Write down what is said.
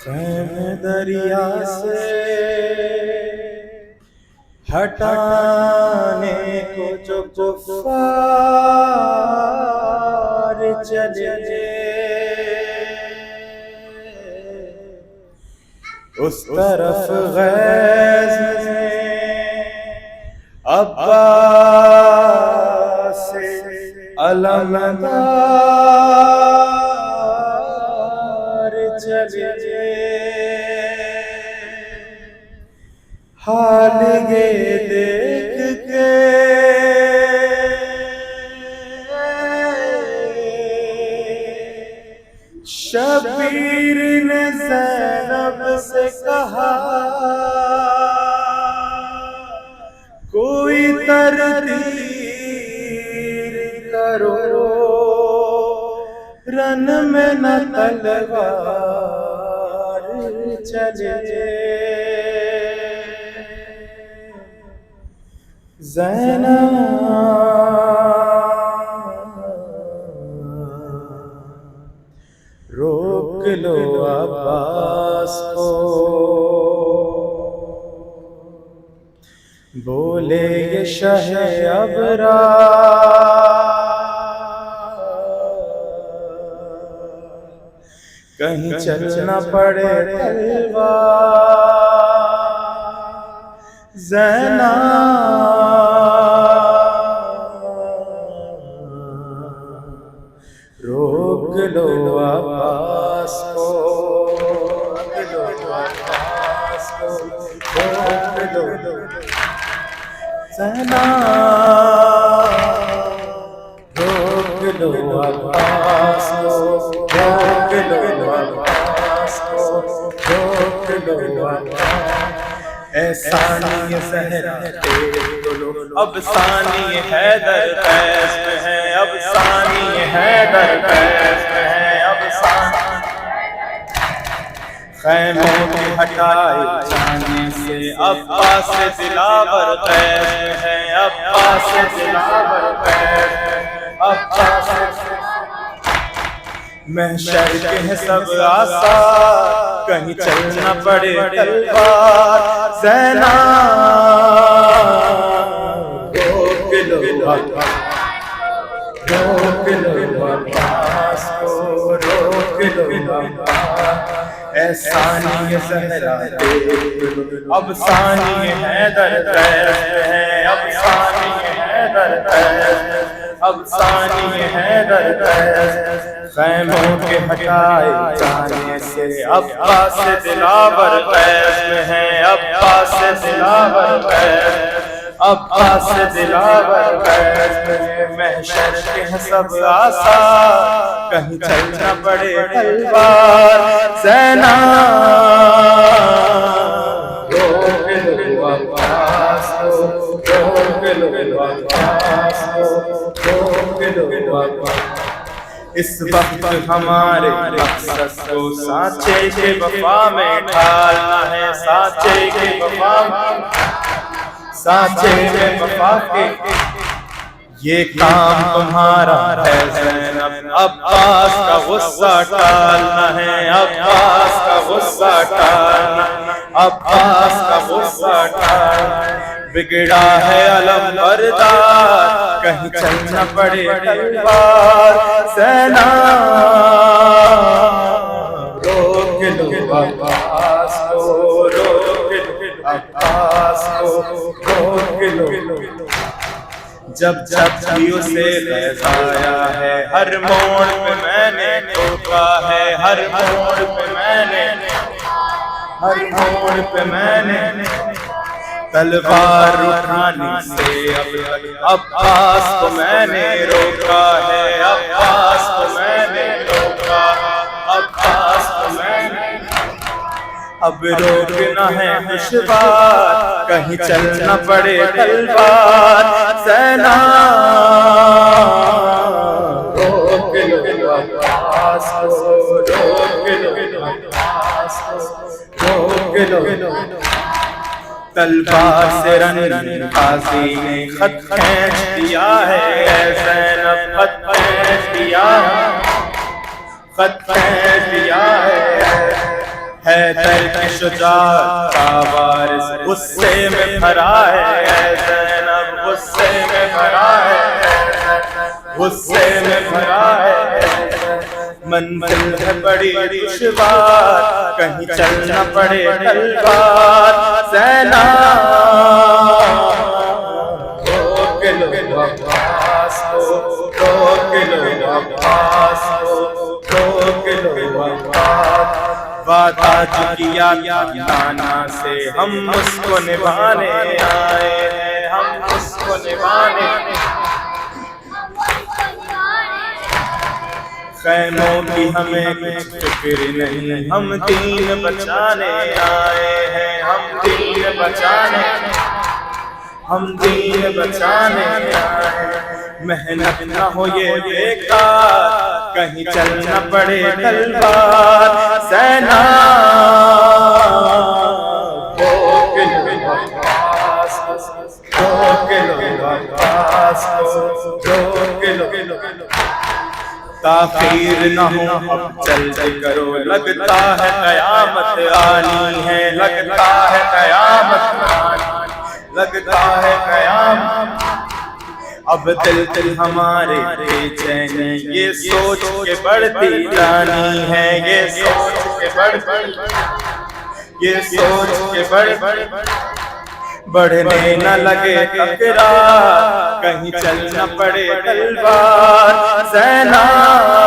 خیمے دریا سے ہٹانے کو جو کفار چلے، اس طرف غیظ میں عباس سے علمدار چلے، حال یہ دیکھ کے شبیر نے زینب سے کہا کوئی تردید کرو، رن میں نہ تلوار چلے۔ زینب روک لو عباس کو، بولے یہ شہ ابرار، کہیں چلنا پڑے تلوار۔ زینب روک لو عباس کو، روک لو عباس کو، روک لو زینب روک لو عباس کو، روک لو عباس کو، روک لو عباس۔ اے ثانی زہرا دیکھ لو، اب ثانی حیدر قیس میں ہے، اب ثانی حیدر قیس میں ہے، اب ثانی خیموں کی ہٹائے جانے سے عباس دلاور قیس میں ہے، عباس دلاور قیس میں، عباس محشر کے ہیں سب آثار، کہیں چلنا پڑے تلوار۔ زینب روک لو عباس، روک لو عباس کو، روک لو عباس۔ اے ثانی زہرا دیکھ لو، اب ثانی حیدر قیس میں ہے، اب ثانی حیدر قیس، اب ثانی حیدر قیس۔ خیموں کے ہٹائے جانے سے عباس دلاور قیس میں ہے، عباس دلاور قیس، عباس دلاور قیس میں۔ محشر کے ہیں سب آثار، کہیں چلنا پڑے تلوار۔ زینب روک لو عباس کو، روک لو عباس کو، روک لو عباس۔ اس وقت ہمارے مقصد کو سانچے کے وفا میں ڈھالنا ہے، سانچے کے وفا میں، سانچے میں وفا کے یہ کام تمہارا ہے زینب۔ عباس کا غصہ ٹالنا ہے، عباس کا غصہ ٹالنا، عباس کا غصہ ٹالنا۔ بگڑا ہے علم بردار، کہیں چلنا پڑے تلوار۔ زینب روک لو عباس کو، روک لو عباس کو، روک لو۔ جب جب بھی اسے غیظ آیا ہے، ہر موڑ پہ میں نے ٹوکا ہے، ہر موڑ پہ میں نے، ہر موڑ پہ میں نے تلوار اٹھانے سے عباس کو میں نے روکا ہے، عباس کو میں نے روکا، عباس کو میں نے۔ اب روکنا ہے دشوار، کہیں چلنا پڑے تلوار۔ زینب روک لو عباس کو، روک لو عباس کو، روک لو۔ تلوار سے رن غازی نے خط کھینچ دیا ہے، اے زینب خط کھینچ دیا ہے، خط کھینچ دیا ہے۔ حیدر کی شجاعت کا وارث غصے میں بھرا ہے زینب، غصے میں بھرا ہے، غصے میں بھرا ہے، منزل ہے بڑی دشوار کہیں چل نہ پڑے تلوار، زینب روک لو عباس کو، روک لو عباس کو، روک لو عباس، وعدہ جو کیا نانا سے ہم اس کو نبھانے آئے ہیں، ہم اس کو نبھانے، خیموں کی ہمیں کچھ فکر نہیں، ہم دین بچانے آئے ہیں، ہم دین بچانے، ہم دین بچانے آئے ہیں، محنت نہ ہو یہ بیکار کہیں چل نہ پڑے تلوار، زینب روک لو عباس کو، روک لو عباس کو، روک لو، تاخیر نہ ہو اب جلد کرو، لگتا ہے قیامت آنی ہے، لگتا ہے قیامت آنی، لگتا ہے قیامت، اب دل ہمارے بے چینی یہ سوچ کے بڑھتی جانی ہے، یہ سوچ کے بڑھتی، یہ سوچ کے بڑھنے نہ لگے تکرار کہیں چل نہ پڑے تلوار، زینب